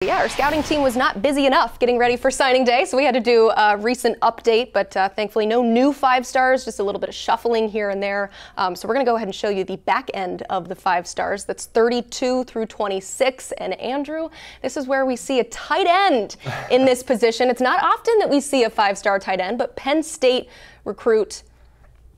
Yeah, our scouting team was not busy enough getting ready for signing day, so we had to do a recent update, but thankfully no new 5-stars, just a little bit of shuffling here and there. So we're going to go ahead and show you the back end of the 5-stars. That's 32 through 26. And Andrew, this is where we see a tight end in this position. It's not often that we see a 5-star tight end, but Penn State recruit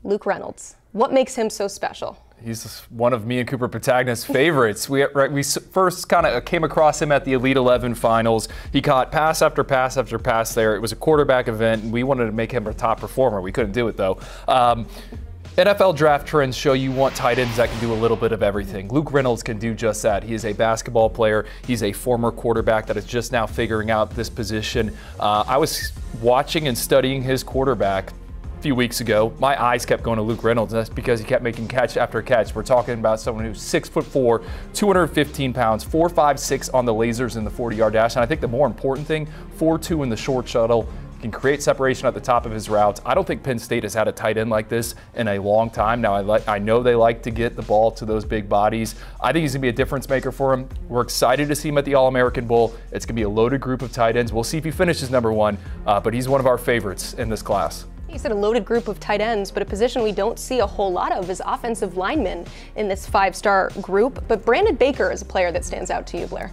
Luke Reynolds. What makes him so special? He's one of me and Cooper Patagna's favorites. We first kind of came across him at the Elite 11 finals. He caught pass after pass after pass there. It was a quarterback event, and we wanted to make him a top performer. We couldn't do it, though. NFL draft trends show you want tight ends that can do a little bit of everything. Luke Reynolds can do just that. He is a basketball player. He's a former quarterback that is just now figuring out this position. I was watching and studying his quarterback few weeks ago. My eyes kept going to Luke Reynolds, and that's because he kept making catch after catch. We're talking about someone who's 6'4", 215 pounds, 4.56 on the lasers in the 40-yard dash, and I think the more important thing, 4.2 in the short shuttle. He can create separation at the top of his routes. I don't think Penn State has had a tight end like this in a long time. Now, I know they like to get the ball to those big bodies. I think he's going to be a difference maker for him. We're excited to see him at the All-American Bowl. It's going to be a loaded group of tight ends. We'll see if he finishes number one, but he's one of our favorites in this class. You said a loaded group of tight ends, but a position we don't see a whole lot of is offensive linemen in this 5-star group. But Brandon Baker is a player that stands out to you, Blair.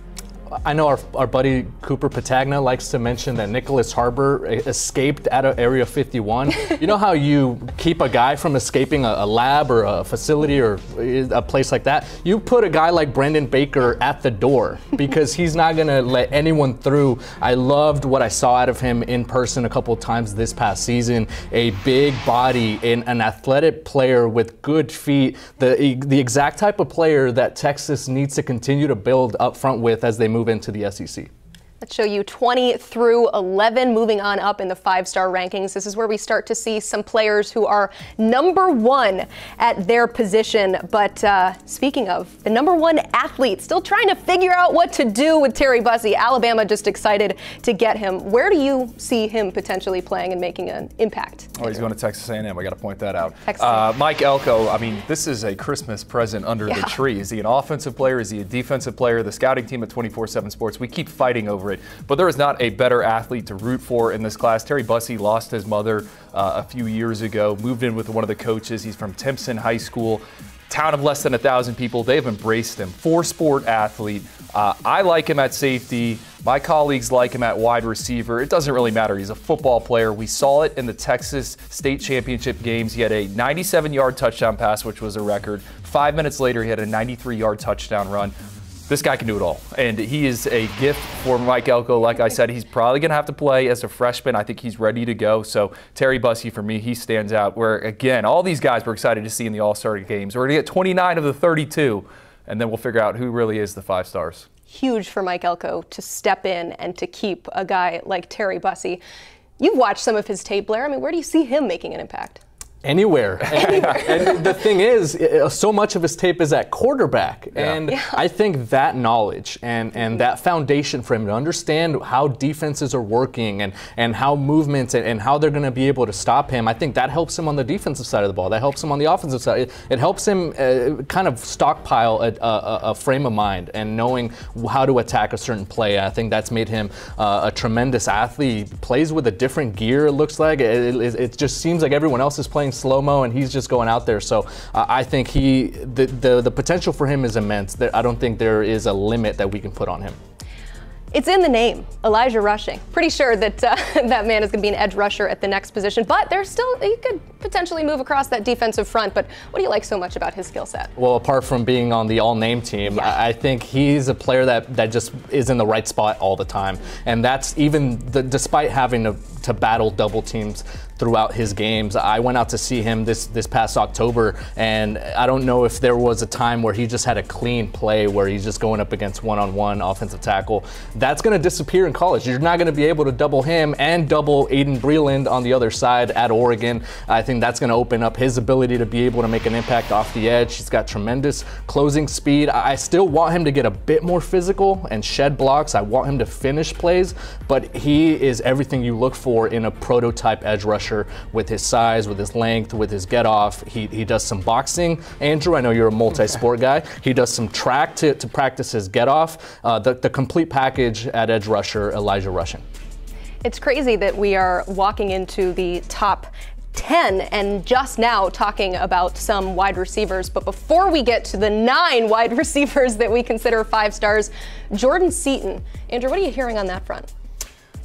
I know our buddy Cooper Patagna likes to mention that Nicholas Harbor escaped out of Area 51. You know how you keep a guy from escaping a lab or a facility or a place like that? You put a guy like Brandon Baker at the door because he's not going to let anyone through. I loved what I saw out of him in person a couple of times this past season. A big body, an athletic player with good feet, the exact type of player that Texas needs to continue to build up front with as they move into the SEC. Let's show you 20 through 11, moving on up in the 5-star rankings. This is where we start to see some players who are number one at their position. But speaking of the number one athlete, still trying to figure out what to do with Terry Bussey. Alabama just excited to get him. Where do you see him potentially playing and making an impact? Oh, he's going to Texas A&M. I got to point that out. Mike Elko, I mean, this is a Christmas present under the tree. Is he an offensive player? Is he a defensive player? The scouting team at 24/7 Sports, we keep fighting over it. But there is not a better athlete to root for in this class. Terry Bussey lost his mother a few years ago, moved in with one of the coaches. He's from Timpson High School, town of less than 1,000 people. They've embraced him. 4-sport athlete. I like him at safety. My colleagues like him at wide receiver. It doesn't really matter. He's a football player. We saw it in the Texas State Championship games. He had a 97-yard touchdown pass, which was a record. 5 minutes later, he had a 93-yard touchdown run. This guy can do it all, and he is a gift for Mike Elko. Like I said, he's probably going to have to play as a freshman. I think he's ready to go. So Terry Bussey, for me, he stands out. Where, again, all these guys we're excited to see in the All-Star games. We're going to get 29 of the 32, and then we'll figure out who really is the 5-stars. Huge for Mike Elko to step in and to keep a guy like Terry Bussey. You've watched some of his tape, Blair. I mean, where do you see him making an impact? Anywhere. And the thing is, so much of his tape is at quarterback. And I think that knowledge and that foundation for him to understand how defenses are working and how movements and how they're going to be able to stop him, I think that helps him on the defensive side of the ball. That helps him on the offensive side. It helps him kind of stockpile a frame of mind and knowing how to attack a certain play. I think that's made him a tremendous athlete. He plays with a different gear, it looks like. It just seems like everyone else is playing slow-mo and he's just going out there. So I think the potential for him is immense. I don't think there is a limit that we can put on him. It's in the name, Elijah Rushing. Pretty sure that that man is going to be an edge rusher at the next position, but there's still, he could potentially move across that defensive front. But what do you like so much about his skill set? Well, apart from being on the all-name team, I think he's a player that just is in the right spot all the time. And that's even despite having to battle double teams throughout his games. I went out to see him this past October, and I don't know if there was a time where he just had a clean play where he's just going up against one-on-one offensive tackle. That's going to disappear in college. You're not going to be able to double him and double Aiden Breland on the other side at Oregon. I think that's going to open up his ability to be able to make an impact off the edge. He's got tremendous closing speed. I still want him to get a bit more physical and shed blocks. I want him to finish plays, but he is everything you look for in a prototype edge rusher with his size, with his length, with his get off. He does some boxing. Andrew, I know you're a multi-sport guy. He does some track to practice his get off. The complete package at edge rusher, Elijah Rushing. It's crazy that we are walking into the top 10 and just now talking about some wide receivers. But before we get to the 9 wide receivers that we consider 5 stars, Jordan Seaton. Andrew, what are you hearing on that front?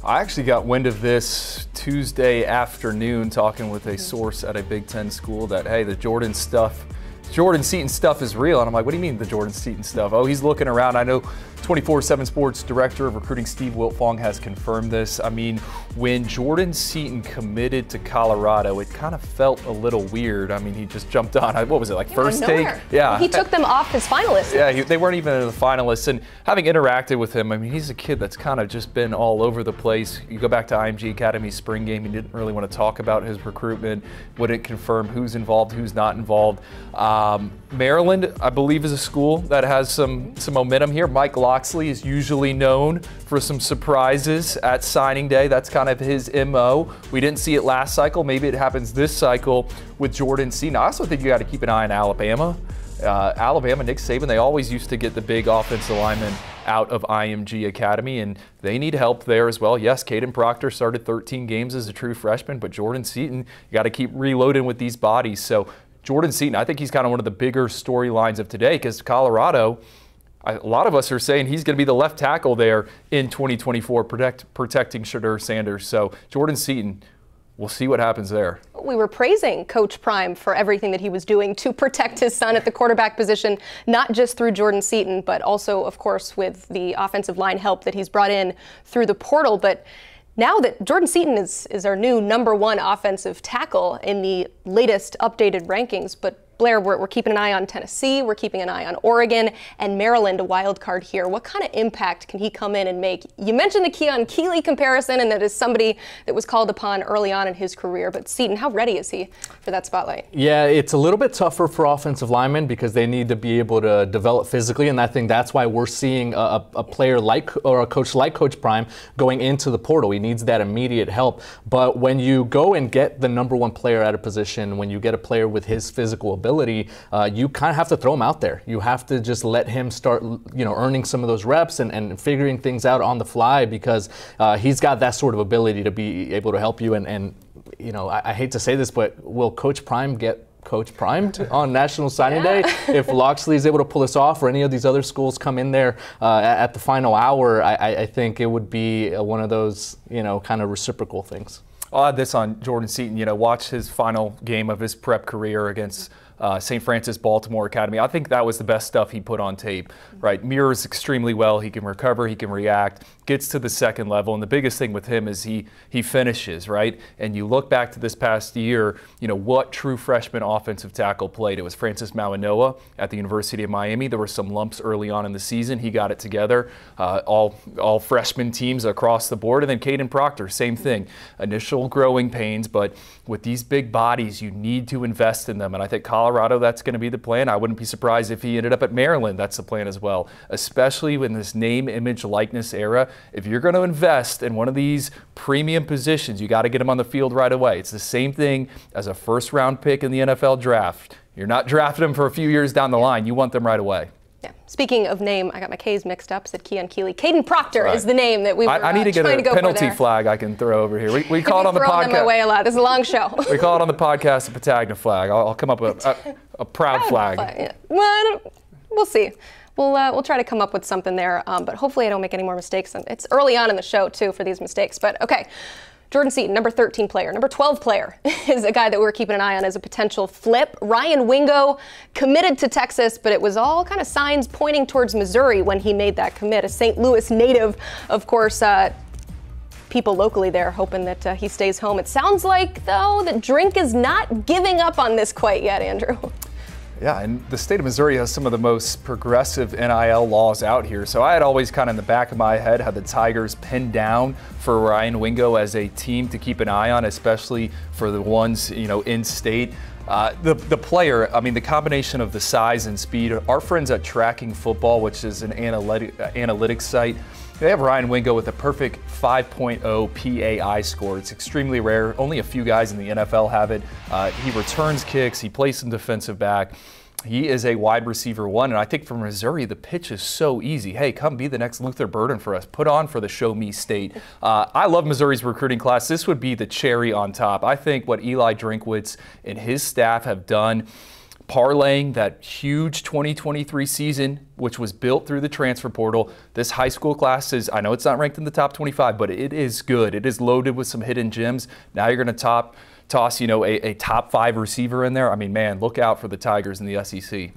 I actually got wind of this Tuesday afternoon talking with a source at a Big Ten school that, hey, the Jordan Seaton stuff is real. And I'm like, what do you mean the Jordan Seaton stuff? Oh, he's looking around. I know 24/7 Sports Director of Recruiting Steve Wiltfong has confirmed this. I mean, when Jordan Seaton committed to Colorado, it kind of felt a little weird. I mean, he just jumped on. What was it, like first take? Yeah. He took them off his finalists. Yeah, they weren't even in the finalists. And having interacted with him, I mean, he's a kid that's kind of just been all over the place. You go back to IMG Academy's spring game, he didn't really want to talk about his recruitment, wouldn't confirm who's involved, who's not involved. Maryland, I believe, is a school that has some momentum here. Mike Locksley is usually known for some surprises at signing day. That's kind of his MO. We didn't see it last cycle. Maybe it happens this cycle with Jordan Seaton. I also think you got to keep an eye on Alabama. Alabama, Nick Saban, they always used to get the big offensive linemen out of IMG Academy, and they need help there as well. Yes, Caden Proctor started 13 games as a true freshman, but Jordan Seaton, you got to keep reloading with these bodies. So Jordan Seaton, I think he's kind of one of the bigger storylines of today because Colorado, a lot of us are saying he's going to be the left tackle there in 2024, protecting Shadur Sanders. So Jordan Seaton, we'll see what happens there. We were praising Coach Prime for everything that he was doing to protect his son at the quarterback position, not just through Jordan Seaton, but also, of course, with the offensive line help that he's brought in through the portal. But now that Jordan Seaton is our new #1 offensive tackle in the latest updated rankings, but Blair, we're keeping an eye on Tennessee, we're keeping an eye on Oregon, and Maryland, a wild card here. What kind of impact can he come in and make? You mentioned the Keon Keeley comparison, and that is somebody that was called upon early on in his career. But Seaton, how ready is he for that spotlight? Yeah, it's a little bit tougher for offensive linemen because they need to be able to develop physically, and I think that's why we're seeing a player like, or a coach like Coach Prime going into the portal. He needs that immediate help. But when you go and get the #1 player at a position, when you get a player with his physical ability, you kind of have to throw him out there. You have to just let him start, earning some of those reps and figuring things out on the fly because he's got that sort of ability to be able to help you. And I hate to say this, but will Coach Prime get Coach Primed on National Signing Day? If Locksley is able to pull this off, or any of these other schools come in there at the final hour, I think it would be one of those, kind of reciprocal things. I'll add this on Jordan Seaton. Watch his final game of his prep career against St. Francis Baltimore Academy. I think that was the best stuff he put on tape, right? Mirrors extremely well. He can recover, he can react, gets to the second level. And the biggest thing with him is he finishes, right? And you look back to this past year, what true freshman offensive tackle played? It was Francis Mauanoa at the University of Miami. There were some lumps early on in the season. He got it together. All freshman teams across the board. And then Caden Proctor, same thing. Initial growing pains, but with these big bodies, you need to invest in them. And I think Colorado, that's going to be the plan. I wouldn't be surprised if he ended up at Maryland. That's the plan as well, especially in this name, image, likeness era. If you're going to invest in one of these premium positions, you got to get them on the field right away. It's the same thing as a first-round pick in the NFL draft. You're not drafting them for a few years down the line. You want them right away. Yeah. Speaking of name, I got my K's mixed up. Said Keon Keeley. Caden Proctor is the name that we were I need to get a penalty flag I can throw over here. We call it on the podcast. Them my way a lot. This is a long show. We call it on the podcast a Patagna flag. I'll come up with a proud flag. Yeah. Well, we'll see. We'll try to come up with something there, but hopefully I don't make any more mistakes. It's early on in the show, too, for these mistakes. But, okay, Jordan Seaton, #13 player. #12 player is a guy that we're keeping an eye on as a potential flip. Ryan Wingo committed to Texas, but it was all kind of signs pointing towards Missouri when he made that commit. A St. Louis native, of course, people locally there hoping that he stays home. It sounds like, though, that Drink is not giving up on this quite yet, Andrew. Yeah, and the state of Missouri has some of the most progressive NIL laws out here. So I had always kind of in the back of my head had the Tigers pinned down for Ryan Wingo as a team to keep an eye on, especially for the ones, in state. The player, I mean, the combination of the size and speed. Our friends at Tracking Football, which is an analytics site, they have Ryan Wingo with a perfect 5.0 PAI score. It's extremely rare. Only a few guys in the NFL have it. He returns kicks. He plays some defensive back. He is a wide receiver one, and I think for Missouri, the pitch is so easy. Hey, come be the next Luther Burden for us. Put on for the Show Me State. I love Missouri's recruiting class. This would be the cherry on top. I think what Eli Drinkwitz and his staff have done, parlaying that huge 2023 season, which was built through the transfer portal. This high school class is, I know it's not ranked in the top 25, but it is good. It is loaded with some hidden gems. Now you're going to toss, a top 5 receiver in there. I mean, man, look out for the Tigers in the SEC.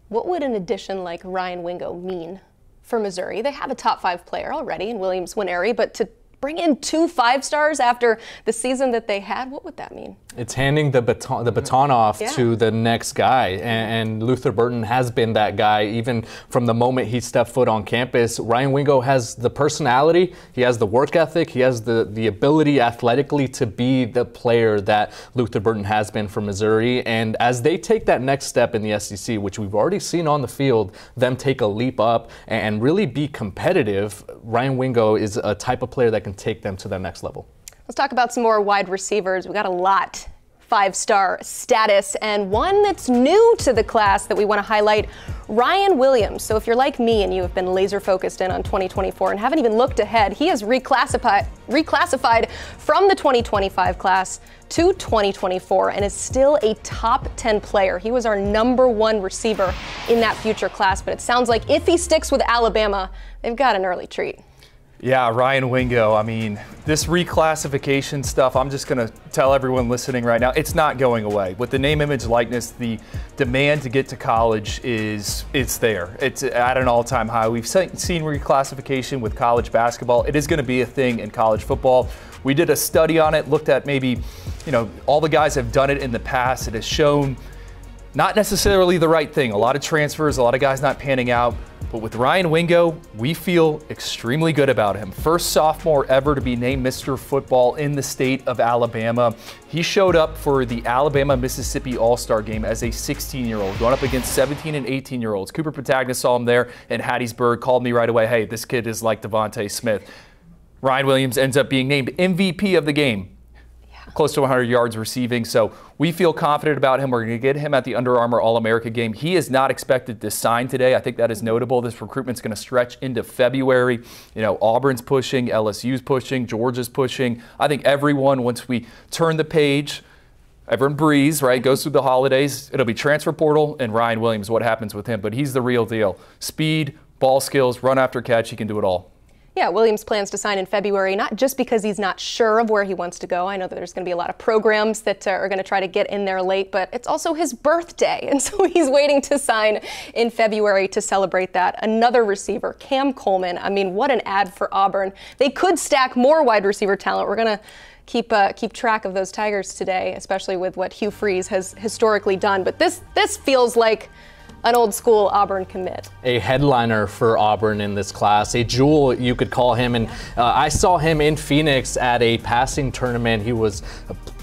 What would an addition like Ryan Wingo mean for Missouri? They have a top 5 player already in Williams Nwaneri, but to bring in 2 5-stars after the season that they had, what would that mean? It's handing the baton off to the next guy, and Luther Burden has been that guy even from the moment he stepped foot on campus. Ryan Wingo has the personality, he has the work ethic, he has the ability athletically to be the player that Luther Burden has been for Missouri. And as they take that next step in the SEC, which we've already seen on the field, them take a leap up and really be competitive, Ryan Wingo is a type of player that can take them to the next level. Let's talk about some more wide receivers. We got a lot 5-star status, and one that's new to the class that we want to highlight, Ryan Williams. So if you're like me and you have been laser focused in on 2024 and haven't even looked ahead, he has reclassified from the 2025 class to 2024 and is still a top 10 player. He was our #1 receiver in that future class, but it sounds like if he sticks with Alabama, they've got an early treat. Yeah, Ryan Wingo. I mean, this reclassification stuff, I'm just going to tell everyone listening right now, it's not going away. With the name, image, likeness, the demand to get to college it's there. It's at an all-time high. We've seen reclassification with college basketball. It is going to be a thing in college football. We did a study on it, looked at maybe, all the guys have done it in the past. It has shown not necessarily the right thing. A lot of transfers, a lot of guys not panning out. But with Ryan Wingo, we feel extremely good about him. First sophomore ever to be named Mr. Football in the state of Alabama. He showed up for the Alabama-Mississippi All-Star game as a 16-year-old, going up against 17 and 18-year-olds. Cooper Patagna saw him there in Hattiesburg, called me right away, hey, this kid is like Devontae Smith. Ryan Williams ends up being named MVP of the game. Close to 100 yards receiving, so we feel confident about him. We're going to get him at the Under Armour All-America game. He is not expected to sign today. I think that is notable. This recruitment's going to stretch into February. Auburn's pushing, LSU's pushing, Georgia's pushing. I think everyone, once we turn the page, everyone breathes, right, goes through the holidays, it'll be transfer portal and Ryan Williams, what happens with him. But he's the real deal. Speed, ball skills, run after catch, he can do it all. Yeah, Williams plans to sign in February, not just because he's not sure of where he wants to go. I know that there's going to be a lot of programs that are going to try to get in there late, but it's also his birthday, and so he's waiting to sign in February to celebrate that. Another receiver, Cam Coleman. I mean, what an ad for Auburn. They could stack more wide receiver talent. We're going to keep track of those Tigers today, especially with what Hugh Freeze has historically done. But this feels like an old school Auburn commit. A headliner for Auburn in this class, a jewel you could call him. And I saw him in Phoenix at a passing tournament. He was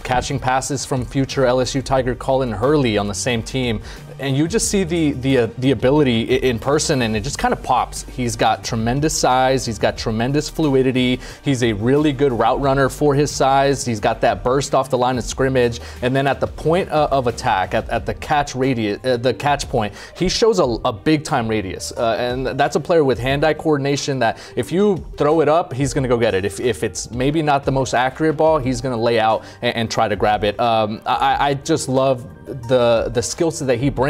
catching passes from future LSU Tiger Colin Hurley on the same team. And you just see the ability in person, and it just kind of pops. He's got tremendous size. He's got tremendous fluidity. He's a really good route runner for his size. He's got that burst off the line of scrimmage, and then at the point of attack, at the catch radius, the catch point, he shows a big time radius. And that's a player with hand-eye coordination that if you throw it up, he's going to go get it. If it's maybe not the most accurate ball, he's going to lay out and try to grab it. I just love the skill set that he brings.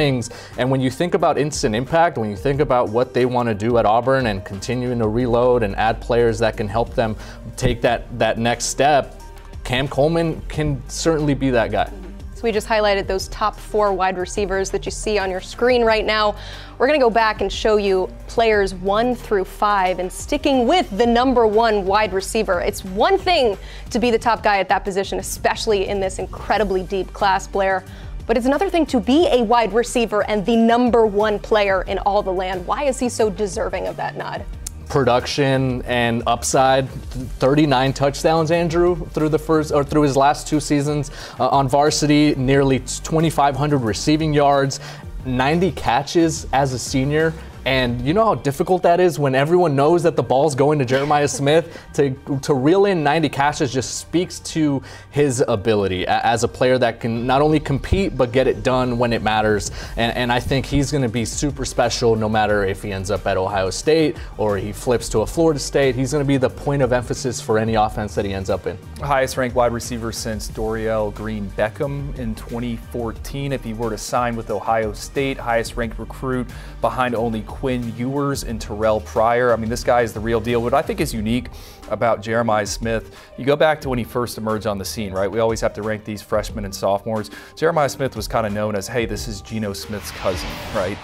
And when you think about instant impact, when you think about what they want to do at Auburn and continuing to reload and add players that can help them take that next step, Cam Coleman can certainly be that guy. So we just highlighted those top 4 wide receivers that you see on your screen right now. We're going to go back and show you players 1 through 5 and sticking with the #1 wide receiver. It's one thing to be the top guy at that position, especially in this incredibly deep class, Blair. But it's another thing to be a wide receiver and the #1 player in all the land. Why is he so deserving of that nod? Production and upside. 39 touchdowns, Andrew, through his last 2 seasons on varsity. Nearly 2,500 receiving yards, 90 catches as a senior. And you know how difficult that is when everyone knows that the ball's going to Jeremiah Smith? To reel in 90 catches just speaks to his ability as a player that can not only compete but get it done when it matters. And I think he's going to be super special no matter if he ends up at Ohio State or he flips to a Florida State. He's going to be the point of emphasis for any offense that he ends up in. Highest ranked wide receiver since Dorial Green Beckham in 2014. If he were to sign with Ohio State, highest ranked recruit behind only Quinn Ewers and Terrell Pryor. I mean, this guy is the real deal. What I think is unique about Jeremiah Smith, you go back to when he first emerged on the scene, right? We always have to rank these freshmen and sophomores. Jeremiah Smith was kind of known as, hey, this is Geno Smith's cousin, right?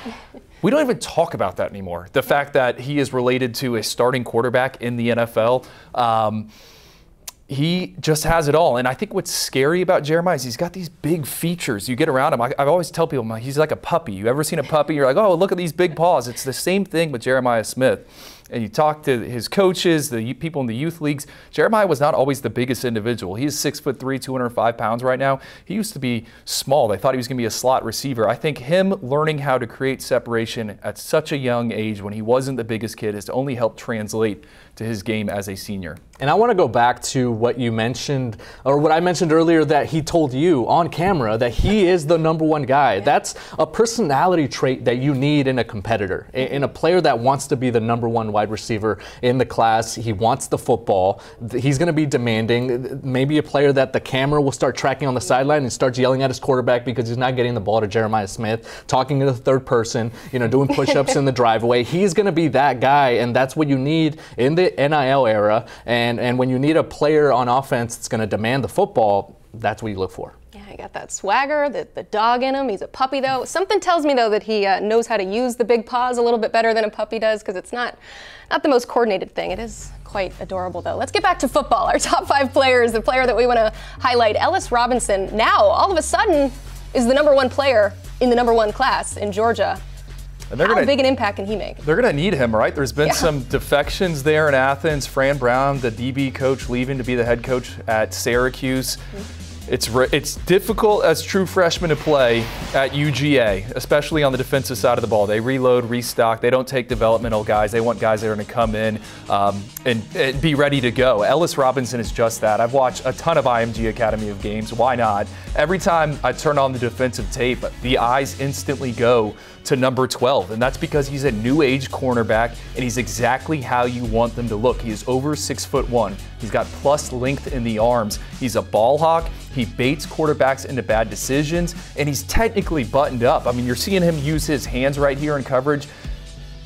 We don't even talk about that anymore. The fact that he is related to a starting quarterback in the NFL. He just has it all. And I think what's scary about Jeremiah is he's got these big features. You get around him. I always tell people, he's like a puppy. You ever seen a puppy? You're like, oh, look at these big paws. It's the same thing with Jeremiah Smith. And you talk to his coaches, the people in the youth leagues. Jeremiah was not always the biggest individual. He's 6'3", 205 pounds right now. He used to be small. They thought he was going to be a slot receiver. I think him learning how to create separation at such a young age when he wasn't the biggest kid has only helped translate to his game as a senior. And I want to go back to what you mentioned, or what I mentioned earlier, that he told you on camera that he is the #1 guy. That's a personality trait that you need in a competitor, in a player that wants to be the #1 wide receiver in the class. He wants the football. He's going to be demanding. Maybe a player that the camera will start tracking on the sideline and starts yelling at his quarterback because he's not getting the ball to Jeremiah Smith, talking to the third person, doing push-ups in the driveway. He's going to be that guy, and that's what you need in the NIL era. And when you need a player on offense that's going to demand the football, that's what you look for. Yeah, he got that swagger, the dog in him. He's a puppy, though. Something tells me, though, that he knows how to use the big paws a little bit better than a puppy does, because it's not the most coordinated thing. It is quite adorable, though. Let's get back to football. Our top 5 players, the player that we want to highlight, Ellis Robinson, now all of a sudden is the #1 player in the #1 class in Georgia. How big an impact can he make? They're going to need him, right? There's been some defections there in Athens. Fran Brown, the DB coach, leaving to be the head coach at Syracuse. It's difficult as true freshmen to play at UGA, especially on the defensive side of the ball. They reload, restock. They don't take developmental guys. They want guys that are going to come in and be ready to go. Ellis Robinson is just that. I've watched a ton of IMG Academy of games. Why not? Every time I turn on the defensive tape, the eyes instantly go to number 12, and that's because he's a new age cornerback, and he's exactly how you want them to look. He is over 6'1". He's got plus length in the arms. He's a ball hawk. He baits quarterbacks into bad decisions, and he's technically buttoned up. I mean, you're seeing him use his hands right here in coverage.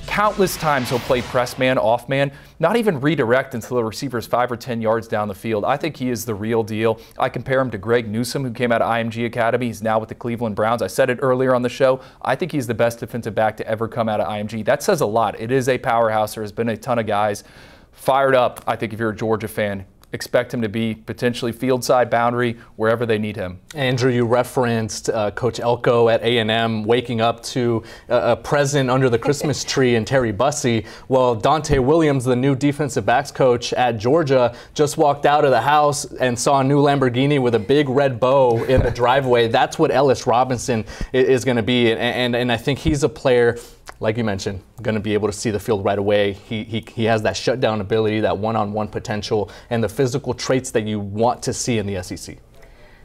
Countless times he'll play press man, off man, not even redirect until the receiver's 5 or 10 yards down the field. I think he is the real deal. I compare him to Greg Newsome, who came out of IMG Academy. He's now with the Cleveland Browns. I said it earlier on the show. I think he's the best defensive back to ever come out of IMG. That says a lot. It is a powerhouse. There has been a ton of guys fired up. I think if you're a Georgia fan, expect him to be potentially field side boundary wherever they need him. Andrew, you referenced Coach Elko at A&M waking up to a present under the Christmas tree in Terry Bussey. Well, Dante Williams, the new defensive backs coach at Georgia, just walked out of the house and saw a new Lamborghini with a big red bow in the driveway. That's what Ellis Robinson is going to be, and I think he's a player, like you mentioned, going to be able to see the field right away. He has that shutdown ability, that one-on-one potential, and the physical traits that you want to see in the SEC.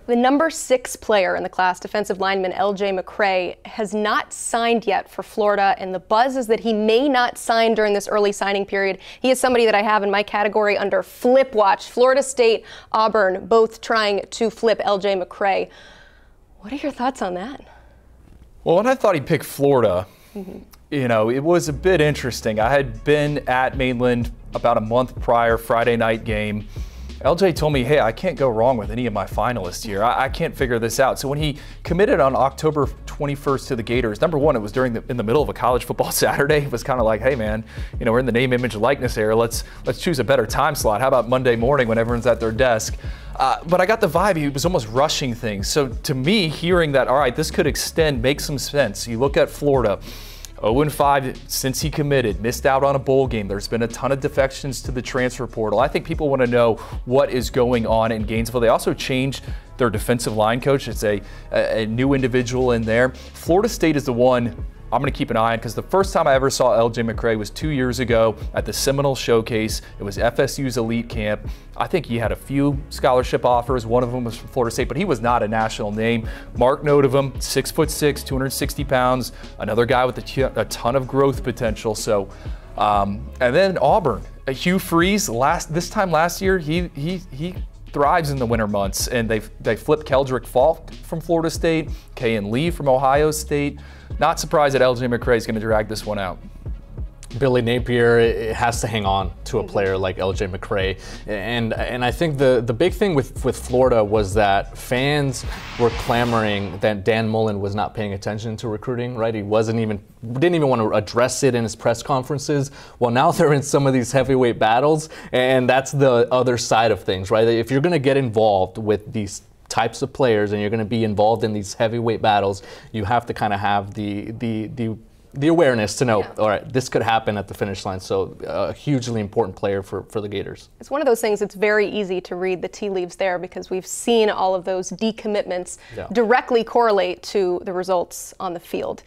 The number 6 player in the class, defensive lineman LJ McCray, has not signed yet for Florida, and the buzz is that he may not sign during this early signing period. He is somebody that I have in my category under flip watch. Florida State, Auburn, both trying to flip LJ McCray. What are your thoughts on that? Well, when I thought he picked Florida, it was a bit interesting. I had been at Mainland about a month prior, Friday night game. LJ told me, hey, I can't go wrong with any of my finalists here. I can't figure this out. So when he committed on October 21st to the Gators, number one, it was in the middle of a college football Saturday. It was kind of like, hey man, we're in the name, image, likeness era. Let's choose a better time slot. How about Monday morning when everyone's at their desk? But I got the vibe he was almost rushing things. So to me, hearing that, all right, this could extend, makes some sense. You look at Florida, 0-5 since he committed, missed out on a bowl game. There's been a ton of defections to the transfer portal. I think people want to know what is going on in Gainesville. They also changed their defensive line coach. It's a new individual in there. Florida State is the one I'm going to keep an eye on, because the first time I ever saw LJ McCray was 2 years ago at the Seminole Showcase. It was FSU's elite camp. I think he had a few scholarship offers. One of them was from Florida State, but he was not a national name. Mark note of him, 6'6", 260 pounds, another guy with a ton of growth potential. So, and then Auburn, Hugh Freeze. This time last year, he thrives in the winter months, and they flipped Keldrick Falk from Florida State, Kayan Lee from Ohio State. Not surprised that LJ McCray is going to drag this one out. Billy Napier has to hang on to a player like LJ McCray, and I think the big thing with Florida was that fans were clamoring that Dan Mullen was not paying attention to recruiting. Right, he didn't even want to address it in his press conferences. Well, now they're in some of these heavyweight battles, and that's the other side of things, right? If you're going to get involved with these types of players and you're going to be involved in these heavyweight battles, you have to kind of have the awareness to know, all right, this could happen at the finish line. So a hugely important player for the Gators. It's one of those things, it's very easy to read the tea leaves there, because we've seen all of those decommitments directly correlate to the results on the field.